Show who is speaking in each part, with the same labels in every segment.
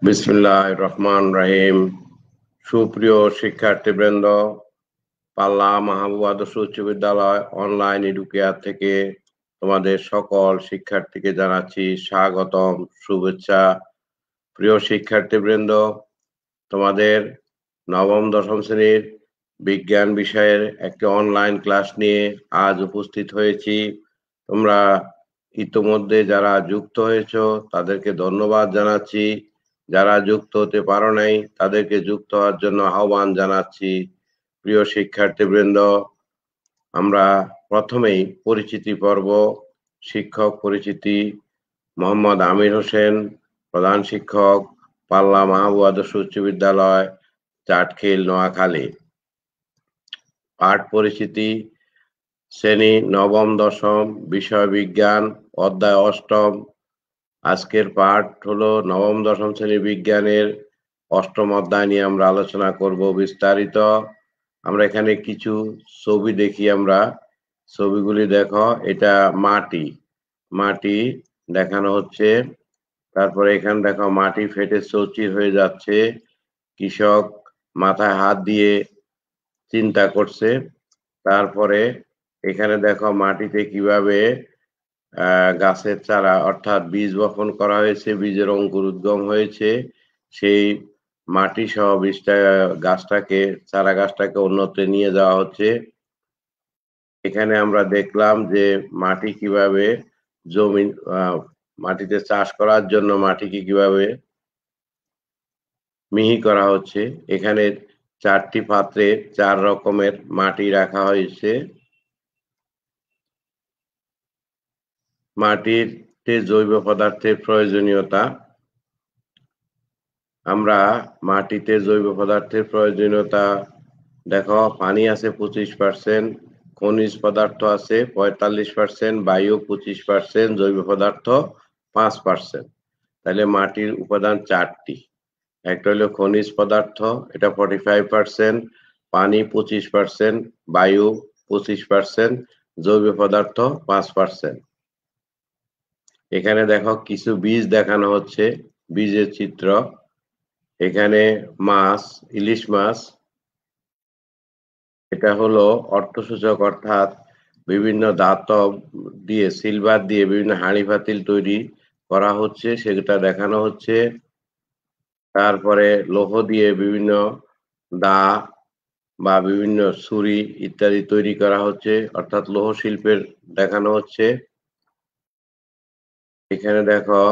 Speaker 1: বিসমিল্লাহির রহমান রহিম। সুপ্রিয় শিক্ষার্থীবৃন্দ, পাল্লা মাহবুব আদর্শ উচ্চ বিদ্যালয় অনলাইন এডুকেয়ার থেকে তোমাদের সকল শিক্ষার্থীকে জানাচ্ছি স্বাগতম, শুভেচ্ছা। প্রিয় শিক্ষার্থীবৃন্দ, তোমাদের নবম দশম শ্রেণীর বিজ্ঞান বিষয়ের একটি অনলাইন ক্লাস নিয়ে আজ উপস্থিত হয়েছি। তোমরা ইতোমধ্যে যারা যুক্ত হয়েছ তাদেরকে ধন্যবাদ জানাচ্ছি। যারা যুক্ত হতে পারো নাই তাদেরকে যুক্ত হওয়ার জন্য আহ্বান জানাচ্ছি। প্রিয় শিক্ষার্থীবৃন্দ, আমরা প্রথমেই পরিচিতি পর্ব। শিক্ষক পরিচিতি: মোহাম্মদ আমির হোসেন, প্রধান শিক্ষক, পাল্লা মাহবুব আদর্শ উচ্চ বিদ্যালয়, চাটখিল, নোয়াখালী। পাঠ পরিচিতি: শ্রেণী নবম দশম, বিষয় বিজ্ঞান, অধ্যায় অষ্টম। আজকের পাঠ হলো নবম দশম শ্রেণী বিজ্ঞানের অষ্টম অধ্যায় নিয়ে আমরা আলোচনা করব বিস্তারিত। আমরা এখানে কিছু ছবি দেখি। আমরা ছবিগুলি দেখো, এটা মাটি দেখানো হচ্ছে। তারপরে এখানে দেখো মাটি ফেটে চৌচির হয়ে যাচ্ছে। কৃষক মাথায় হাত দিয়ে চিন্তা করছে। তারপরে এখানে দেখো মাটিতে কিভাবে গাছের চারা অর্থাৎ বীজ বপন করা হয়েছে, বীজের অঙ্কুর উদ্গম হয়েছে। সেই মাটি সহ চারা গাছটাকে উন্নতি নিয়ে যাওয়া হচ্ছে। এখানে আমরা দেখলাম যে মাটি কিভাবে মাটিতে চাষ করার জন্য মাটিকে কিভাবে মিহি করা হচ্ছে। এখানে 4টি পাত্রে 4 রকমের মাটি রাখা হয়েছে। মাটিতে জৈব পদার্থের প্রয়োজনীয়তা। আমরা মাটিতে জৈব পদার্থের প্রয়োজনীয়তা দেখো, পানি আছে 25%, খনিজ পদার্থ আছে 45%, বায়ু 25%, জৈব পদার্থ 5%। তাহলে মাটির উপাদান 4টি। একটা হলো খনিজ পদার্থ, এটা 45%, পানি 25%, বায়ু 25%, জৈব পদার্থ 5%। এখানে দেখো কিছু বীজ দেখানো হচ্ছে, বীজের চিত্র। এখানে মাছ, ইলিশ মাছ, এটা হলো অর্থসূচক, অর্থাৎ বিভিন্ন ধাতব দিয়ে, সিলভার দিয়ে বিভিন্ন হাঁড়ি পাতিল তৈরি করা হচ্ছে, সেটা দেখানো হচ্ছে। তারপরে লৌহ দিয়ে বিভিন্ন দা বা বিভিন্ন ছুরি ইত্যাদি তৈরি করা হচ্ছে, অর্থাৎ লৌহ শিল্পের দেখানো হচ্ছে। এখানে দেখো,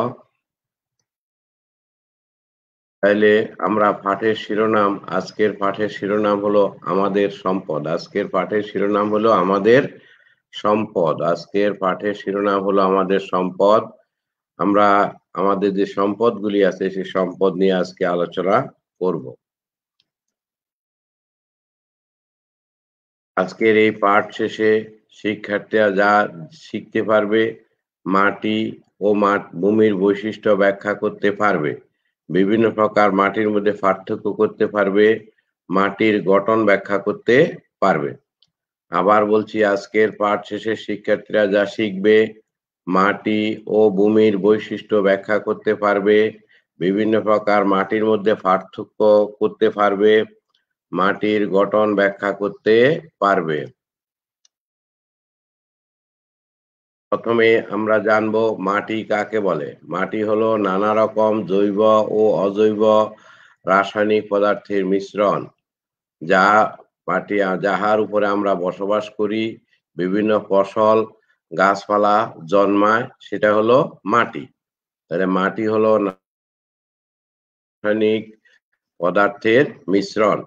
Speaker 1: তাইলে আমরা পাঠের শিরোনাম, আজকের পাঠের শিরোনাম হলো আমাদের সম্পদ। আজকের পাঠের শিরোনাম হলো আমাদের সম্পদ। আজকের পাঠের শিরোনাম হলো আমাদের সম্পদ। আমরা আমাদের যে সম্পদগুলি আছে সেই সম্পদ নিয়ে আজকে আলোচনা করব। আজকের এই পাঠ শেষে শিক্ষার্থীরা যা শিখতে পারবে: মাটি ও ভূমির বৈশিষ্ট্য ব্যাখ্যা করতে পারবে, বিভিন্ন প্রকার মাটির মধ্যে পার্থক্য করতে পারবে, মাটির গঠন ব্যাখ্যা করতে পারবে। আবার বলছি, আজকের পাঠ শেষে শিক্ষার্থীরা যা শিখবে: মাটি ও ভূমির বৈশিষ্ট্য ব্যাখ্যা করতে পারবে, বিভিন্ন প্রকার মাটির মধ্যে পার্থক্য করতে পারবে, মাটির গঠন ব্যাখ্যা করতে পারবে। প্রথমে আমরা জানব মাটি কাকে বলে। মাটি হলো নানা রকম জৈব ও অজৈব রাসায়নিক পদার্থের মিশ্রণ, যাহার উপরে আমরা বসবাস করি, বিভিন্ন ফসল গাছপালা জন্মায়, সেটা হলো মাটি। তাহলে মাটি হলো রাসায়নিক পদার্থের মিশ্রণ।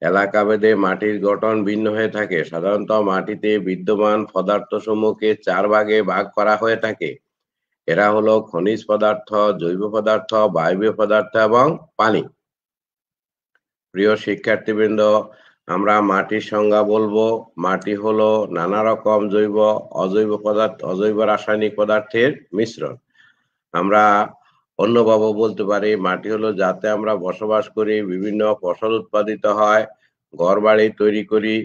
Speaker 1: এলাকাভেদে মাটির গঠন ভিন্ন হয়ে থাকে। সাধারণত মাটিতে বিদ্যমান পদার্থসমূহকে 4 ভাগে ভাগ করা হয়ে থাকে। এরা হলো খনিজ পদার্থ, জৈব পদার্থ, বায়বীয় পদার্থ এবং পানি। প্রিয় শিক্ষার্থীবৃন্দ, আমরা মাটির সংজ্ঞা বলবো। মাটি হলো নানা রকম জৈব অজৈব রাসায়নিক পদার্থের মিশ্রণ। আমরা অন্যভাবে বলতে পারি, মাটি হলো যাতে আমরা বসবাস করি, বিভিন্ন ফসল উৎপাদিত হয়, ঘরবাড়ি তৈরি করি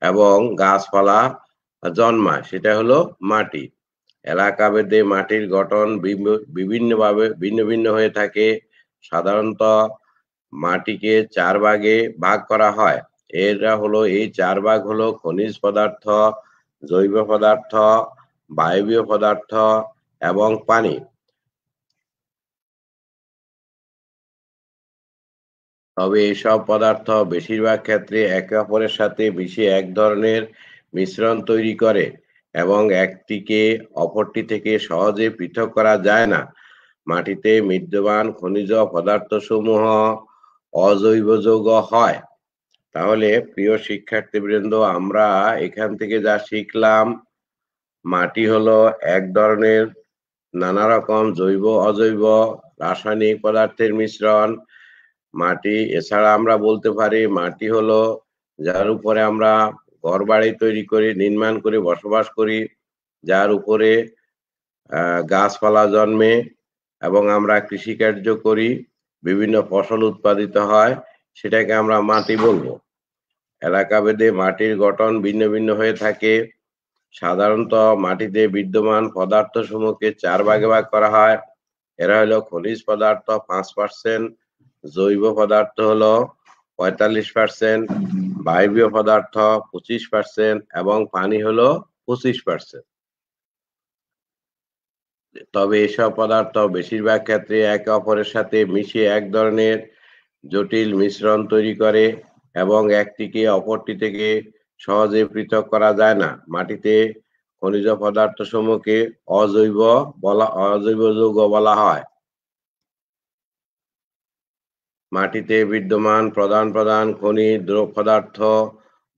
Speaker 1: এবং গাছপালা জন্মায়, সেটা হলো মাটি। এলাকাভেদে মাটির গঠন ভিন্ন ভিন্ন হয়ে থাকে। সাধারণত মাটিকে 4 ভাগে ভাগ করা হয়। এরা হলো এই 4 ভাগ হলো খনিজ পদার্থ, জৈব পদার্থ, বায়বীয় পদার্থ এবং পানি। তবে এসব পদার্থ বেশিরভাগ ক্ষেত্রে একে অপরের সাথে মিশে এক ধরনের মিশ্রণ তৈরি করে এবং একটিকে অপরটি থেকে সহজে পৃথক করা যায় না। মাটিতে বিদ্যমান খনিজ পদার্থসমূহ অজৈব যৌগ হয়। তাহলে প্রিয় শিক্ষার্থীবৃন্দ, আমরা এখান থেকে যা শিখলাম, মাটি হলো এক ধরনের নানা রকম জৈব অজৈব রাসায়নিক পদার্থের মিশ্রণ। মাটি এছাড়া আমরা বলতে পারি মাটি হলো যার উপরে আমরা ঘরবাড়ি তৈরি করি, নির্মাণ করে বসবাস করি, যার উপরে গাছপালা জন্মে এবং আমরা কৃষিকার্য করি, বিভিন্ন ফসল উৎপাদিত হয়, সেটাকে আমরা মাটি বলবো। এলাকাভেদে মাটির গঠন ভিন্ন ভিন্ন হয়ে থাকে। সাধারণত মাটিতে বিদ্যমান পদার্থসমূহকে 4 ভাগে ভাগ করা হয়। এরা হলো খনিজ পদার্থ 5%, জৈব পদার্থ হলো 45%, বায়বীয় পদার্থ 25% এবং পানি হলো 25%। তবে এসব পদার্থ বেশিরভাগ ক্ষেত্রে একে অপরের সাথে মিশে এক ধরনের জটিল মিশ্রণ তৈরি করে এবং একটিকে অপরটি থেকে সহজে পৃথক করা যায় না। মাটিতে খনিজ পদার্থসমূহকে অজৈব যৌগ বলা হয়। মাটিতে বিদ্যমান প্রধান প্রধান খনিজ পদার্থ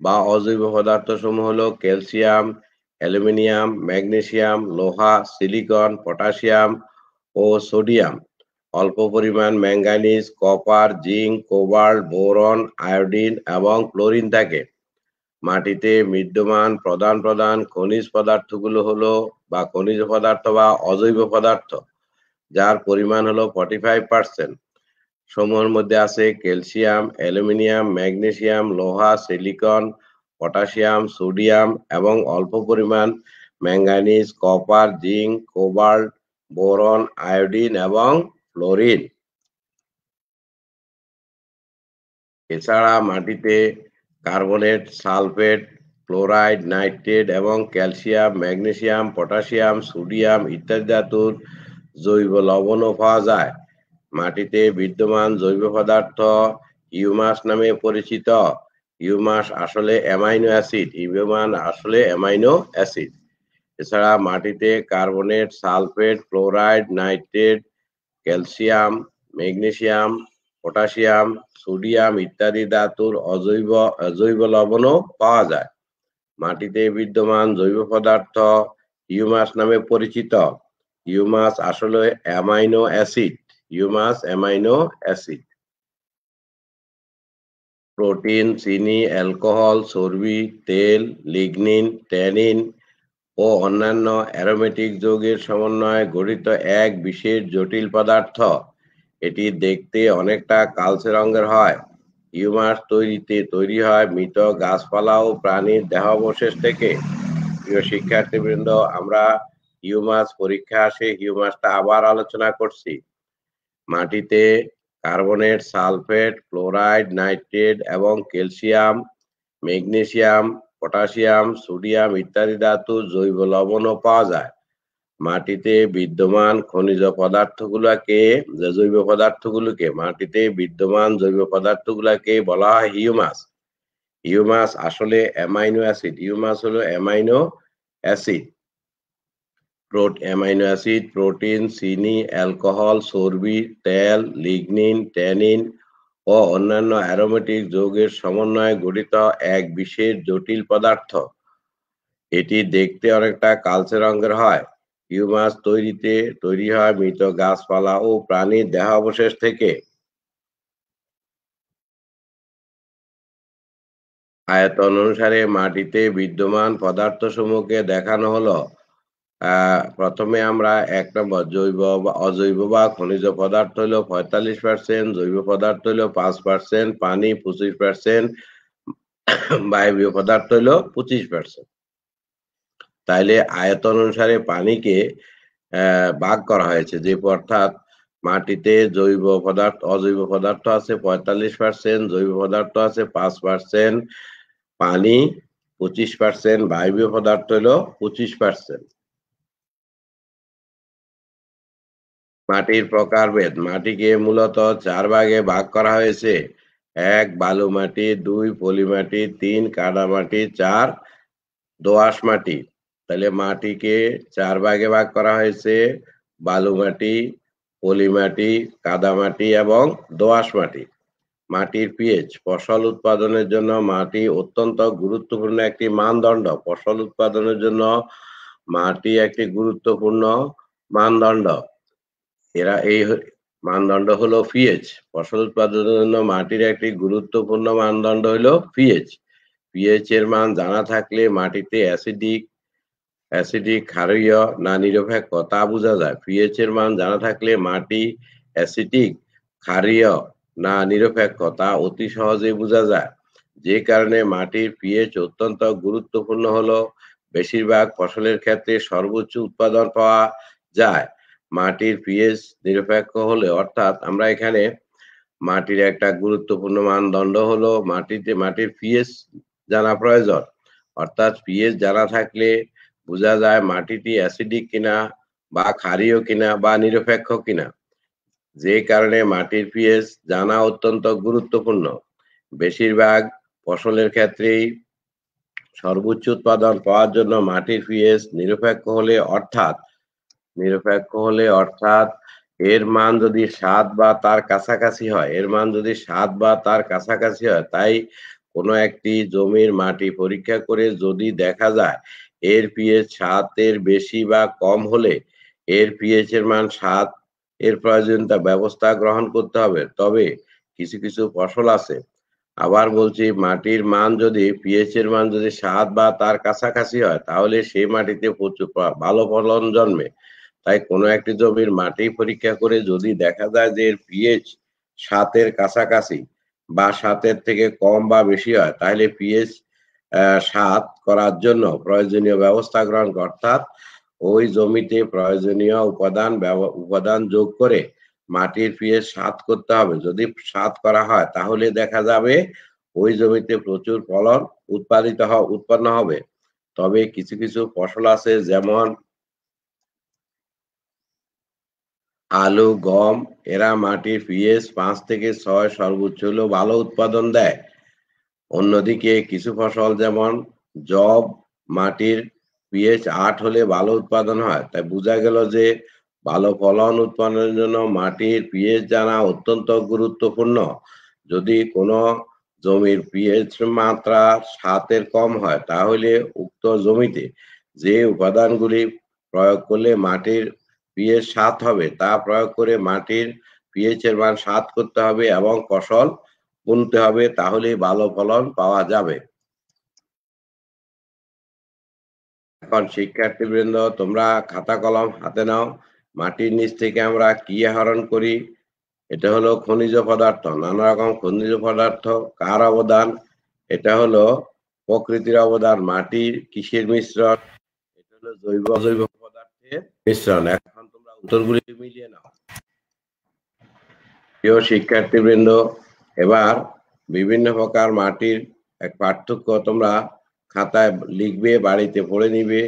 Speaker 1: বা অজৈব পদার্থসমূহ হলো ক্যালসিয়াম, অ্যালুমিনিয়াম, ম্যাগনেসিয়াম, লোহা, সিলিকন, পটাশিয়াম ও সোডিয়াম। অল্প পরিমাণ manganese, copper, zinc, cobalt, boron, iodine এবং ক্লোরিন থাকে। মাটিতে বিদ্যমান প্রধান প্রধান খনিজ পদার্থগুলো হলো বা খনিজ পদার্থ বা অজৈব পদার্থ, যার পরিমাণ হলো 45%। সমূহের মধ্যে আছে ক্যালসিয়াম, অ্যালুমিনিয়াম, ম্যাগনেসিয়াম, লোহা, সিলিকন, পটাশিয়াম, সোডিয়াম এবং অল্প পরিমাণ manganese, copper, zinc, cobalt, boron, iodine এবং ফ্লোরিন। এছাড়া মাটিতে কার্বনেট, সালফেট, ক্লোরাইড, নাইট্রেট এবং ক্যালসিয়াম, ম্যাগনেসিয়াম, পটাশিয়াম, সোডিয়াম ইত্যাদি ধাতুর জৈব লবণও পাওয়া যায়। মাটিতে বিদ্যমান জৈব পদার্থ হিউমাস নামে পরিচিত। হিউমাস আসলে অ্যামাইনো অ্যাসিড। এছাড়া মাটিতে carbonate, sulphate, chloride, nitrate, calcium, magnesium, potassium, sodium ইত্যাদি ধাতুর জৈব লবণও পাওয়া যায়। মাটিতে বিদ্যমান জৈব পদার্থ হিউমাস নামে পরিচিত। হিউমাস আসলে অ্যামাইনো অ্যাসিড। প্রোটিন, চিনি, অ্যালকোহল, চর্বি, তেল, লিগনিন, ট্যানিন ও অন্যান্য অ্যারোমেটিক যৌগের সমন্বয়ে গঠিত এক বিশেষ জটিল পদার্থ। এটি দেখতে অনেকটা কালচে রঙের হয়। হিউমাস তৈরি হয় মৃত গাছপালা ও প্রাণীর দেহাবশেষ থেকে। প্রিয় শিক্ষার্থীবৃন্দ, আমরা হিউমাস পরীক্ষা আসে হিউমাসটা আবার আলোচনা করছি। মাটিতে কার্বনেট, সালফেট, ক্লোরাইড, নাইট্রেট এবং ক্যালসিয়াম, ম্যাগনেসিয়াম, পটাশিয়াম, সোডিয়াম ইত্যাদি ধাতুর জৈব লবণও পাওয়া যায়। মাটিতে বিদ্যমান জৈব পদার্থগুলোকে বলা হয় হিউমাস। হিউমাস আসলে অ্যামাইনো অ্যাসিড। প্রোটিন, চিনি, অ্যালকোহল, চর্বি, তেল, লিগনিন, ট্যানিন ও অন্যান্য অ্যারোমেটিক যৌগের সমন্বয়ে গঠিত এক বিশেষ জটিল পদার্থ। এটি দেখতে অনেকটা কালচে রঙের হয়। হিউমাস তৈরি হয় মৃত গাছপালা ও প্রাণীর দেহাবশেষ থেকে। আয়তন অনুসারে মাটিতে বিদ্যমান পদার্থসমূহকে দেখানো হলো। প্রথমে আমরা 1 নম্বর অজৈব বা খনিজ পদার্থ হলো 45%, জৈব পদার্থ হলো 5%, পানি 25%, বায়বীয় পদার্থ হলো 25%। তাইলে আয়তন অনুসারে পানিকে ভাগ করা হয়েছে, অর্থাৎ মাটিতে জৈব পদার্থ অজৈব পদার্থ আছে 45%, জৈব পদার্থ আছে 5%, পানি 25%, বায়বীয় পদার্থ হলো 25%। মাটির প্রকারভেদ, মাটিকে মূলত 4 ভাগে ভাগ করা হয়েছে। 1 বালু মাটি, 2 পলি মাটি, 3 কাদা মাটি, 4 দোআঁশ মাটি। তাহলে মাটিকে 4 ভাগে ভাগ করা হয়েছে: বালু মাটি, পলি মাটি, কাদা মাটি এবং দোআঁশ মাটি। মাটির পিএইচ, ফসল উৎপাদনের জন্য মাটি অত্যন্ত গুরুত্বপূর্ণ একটি মানদণ্ড। ফসল উৎপাদনের জন্য মাটি একটি গুরুত্বপূর্ণ মানদণ্ড। এই মানদণ্ড হলো পিএইচ। ফসল উৎপাদনের জন্য মাটির একটি গুরুত্বপূর্ণ মানদণ্ড হলো পিএইচ। পিএইচ এর মান জানা থাকলে মাটিতে অ্যাসিডিক, ক্ষারীয় না নিরপেক্ষ তা বোঝা যায়। পিএইচ এর মান জানা থাকলে মাটি অ্যাসিডিক, ক্ষারীয় না নিরপেক্ষ তা অতি সহজেই বোঝা যায়। যে কারণে মাটির পিএইচ অত্যন্ত গুরুত্বপূর্ণ হলো বেশিরভাগ ফসলের ক্ষেত্রে সর্বোচ্চ উৎপাদন পাওয়া যায় মাটির পিএইচ নিরপেক্ষ হলে। অর্থাৎ আমরা এখানে মাটির একটা গুরুত্বপূর্ণ মানদণ্ড হলো মাটির পিএইচ জানা প্রয়োজন। অর্থাৎ পিএইচ জানা থাকলে বোঝা যায় মাটিটি অ্যাসিডিক কিনা বা ক্ষারীয় কিনা বা নিরপেক্ষ কিনা। যে কারণে মাটির পিএইচ জানা অত্যন্ত গুরুত্বপূর্ণ। বেশিরভাগ ফসলের ক্ষেত্রেই সর্বোচ্চ উৎপাদন পাওয়ার জন্য মাটির পিএইচ নিরপেক্ষ হলে অর্থাৎ এর মান যদি 7 বা তার কাছাকাছি হয়, তাই কোনো একটি জমির মাটি পরীক্ষা করে যদি দেখা যায় এর পিএইচ 7 এর বেশি বা কম হলে এর পিএইচ এর মান 7 এর প্রয়োজনীয়তা ব্যবস্থা গ্রহণ করতে হবে। তবে কিছু কিছু ফসল আছে, আবার বলছি, মাটির মান যদি পিএইচ এর মান যদি 7 বা তার কাছাকাছি হয় তাহলে সেই মাটিতে প্রচুর ভালো ফলন জন্মে। তাই কোনো একটি জমির মাটি পরীক্ষা করে যদি দেখা যায় যে এর পিএইচ 7 এর কাছাকাছি বা 7 এর থেকে কম বা বেশি হয় তাহলে পিএইচ 7 করার জন্য প্রয়োজনীয় ব্যবস্থা গ্রহণ, অর্থাৎ ওই জমিতে প্রয়োজনীয় উপাদান যোগ করে মাটির পিএইচ 7 করতে হবে। যদি 7 করা হয় তাহলে দেখা যাবে ওই জমিতে প্রচুর ফলন উৎপন্ন হবে। তবে কিছু কিছু ফসল আছে, যেমন আলু, গম, এরা মাটির পিএইচ 5 থেকে 6 সর্বোচ্চ হলেও ভালো উৎপাদন দেয়। অন্যদিকে কিছু ফসল যেমন যব, মাটির পিএইচ 8 হলে ভালো উৎপাদন হয়। তাই বোঝা গেল যে ভালো ফলন উৎপাদনের জন্য মাটির পিএইচ জানা অত্যন্ত গুরুত্বপূর্ণ। যদি কোনো জমির পিএইচ মাত্রা 7 এর কম হয় তাহলে উক্ত জমিতে যে উপাদানগুলি প্রয়োগ করলে মাটির পিএইচ 7 হবে তা প্রয়োগ করে মাটির পিএইচ এর মান 7 করতে হবে এবং ফসল বুনতে হবে, তাহলেই ভালো ফলন পাওয়া যাবে। এখন শিক্ষার্থীবৃন্দ, তোমরা খাতা কলম হাতে নাও। মাটির নিচ থেকে আমরা কি আহরণ করি? এটা হলো খনিজ পদার্থ। নানা রকম খনিজ পদার্থ কার অবদান? এটা হলো প্রকৃতির অবদান। মাটির কিসের মিশ্রণ? এটা হলো জৈব অজৈব পদার্থের মিশ্রণ। এখন তোমরা উত্তরগুলি মিলিয়ে নাও। প্রিয় শিক্ষার্থীবৃন্দ, এবার বিভিন্ন প্রকার মাটির এক পার্থক্য তোমরা খাতায় লিখবে, বাড়িতে পড়ে নিবে।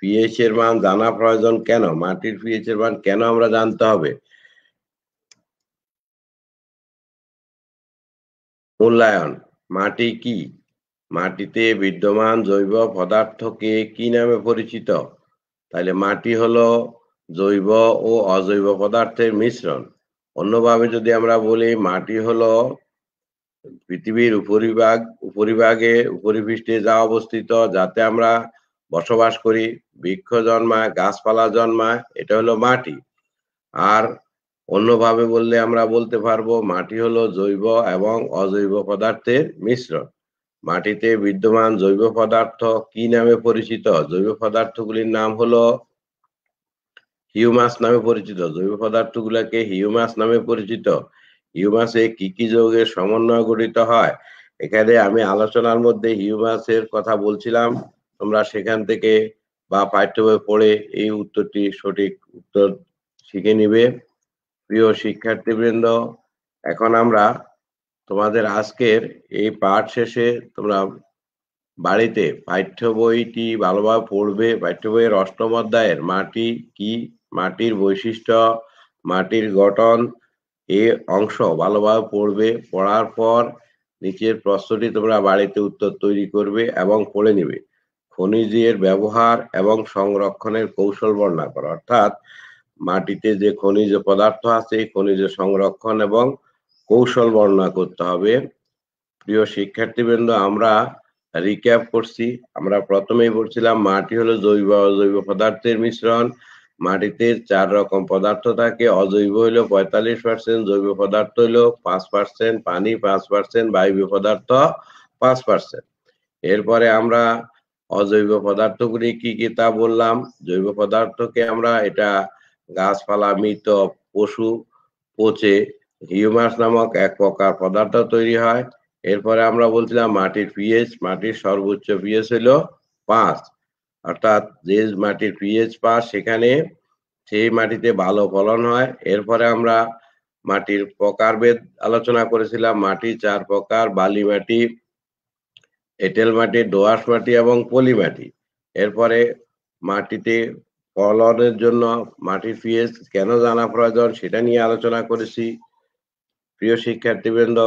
Speaker 1: পিএইচ এর মান জানা প্রয়োজন কেন? মাটির পিএইচ এর মান কেন আমরা জানতে হবে? মূল্যায়ন। মাটি কি? মাটিতে বিদ্যমান জৈব পদার্থকে কি নামে পরিচিত? তাহলে মাটি হলো জৈব ও অজৈব পদার্থের মিশ্রণ। অন্যভাবে যদি আমরা বলি, মাটি হলো পৃথিবীর উপরিপৃষ্ঠে যা অবস্থিত, যাতে আমরা বসবাস করি, বৃক্ষ জন্মায়, গাছপালা জন্মায়, এটা হলো মাটি। আর অন্যভাবে বললে আমরা বলতে পারবো মাটি হলো জৈব এবং অজৈব পদার্থের মিশ্রণ। মাটিতে বিদ্যমান জৈব পদার্থ কি নামে পরিচিত? জৈব পদার্থগুলির নাম হলো হিউমাস নামে পরিচিত। জৈব পদার্থগুলোকে হিউমাস নামে পরিচিত। হিউমাসে কি কি যৌগের সমন্বয় গঠিত হয়? এখানে আমি আলোচনার মধ্যে হিউমাসের কথা বলছিলাম, তোমরা সেখান থেকে বা পাঠ্য বই পড়ে এই সঠিক উত্তর শিখে নিবে। প্রিয় শিক্ষার্থীবৃন্দ, এখন আমরা তোমাদের আজকের এই পাঠ শেষে তোমরা বাড়িতে পাঠ্য বইটি ভালোভাবে পড়বে। পাঠ্য বইয়ের ৮ম অধ্যায়ের মাটি কি, মাটির বৈশিষ্ট্য, মাটির গঠন এ অংশ ভালোভাবে পড়বে। পড়ার পর নিচের প্রশ্নটি তোমরা বাড়িতে উত্তর তৈরি করবে এবং পড়ে নিবে। খনিজের ব্যবহার এবং সংরক্ষণের কৌশল বর্ণনা করো, অর্থাৎ মাটিতে যে খনিজ পদার্থ আছে খনিজ সংরক্ষণ এবং কৌশল বর্ণনা করতে হবে। প্রিয় শিক্ষার্থীবৃন্দ, আমরা রিক্যাপ করছি। আমরা প্রথমেই বলছিলাম মাটি হলো জৈব অজৈব পদার্থের মিশ্রণ। মাটিতে 4 রকম পদার্থ থাকে। অজৈব হইলো 45%, জৈব পদার্থ হইলো 5%, পানি 5%, বায়বীয় পদার্থ 5%। এরপরে আমরা অজৈব পদার্থগুলি কি কি তা বললাম। জৈব পদার্থকে আমরা এটা গাছপালা, মৃত পশু পচে হিউমাস নামক এক প্রকার পদার্থ তৈরি হয়। এরপরে আমরা বলছিলাম মাটির পিএইচ, মাটির সর্বোচ্চ পিএইচ হলো 5, অর্থাৎ যে মাটির পিএইচ 5 সেখানে সেই মাটিতে ভালো ফলন হয়। এরপরে আমরা মাটির প্রকারভেদ আলোচনা করেছিলাম। মাটি 4 প্রকার: বালি মাটি, এঁটেল মাটি, দোআঁশ মাটি এবং পলি মাটি। এরপরে মাটিতে ফলনের জন্য মাটির পিএইচ কেন জানা প্রয়োজন সেটা নিয়ে আলোচনা করেছি। প্রিয় শিক্ষার্থীবৃন্দ,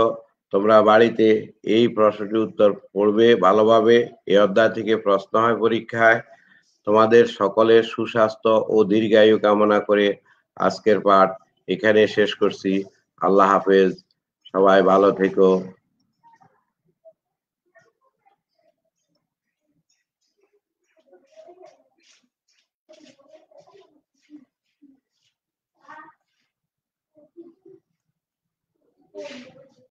Speaker 1: তোমরা বাড়িতে এই প্রশ্নটির উত্তর পড়বে ভালোভাবে। এই অধ্যায় থেকে প্রশ্ন হয় পরীক্ষায়। তোমাদের সকলের সুস্বাস্থ্য ও দীর্ঘায়ু কামনা করে আজকের পাঠ এখানে শেষ করছি। আল্লাহ হাফেজ। সবাই ভালো থেকো।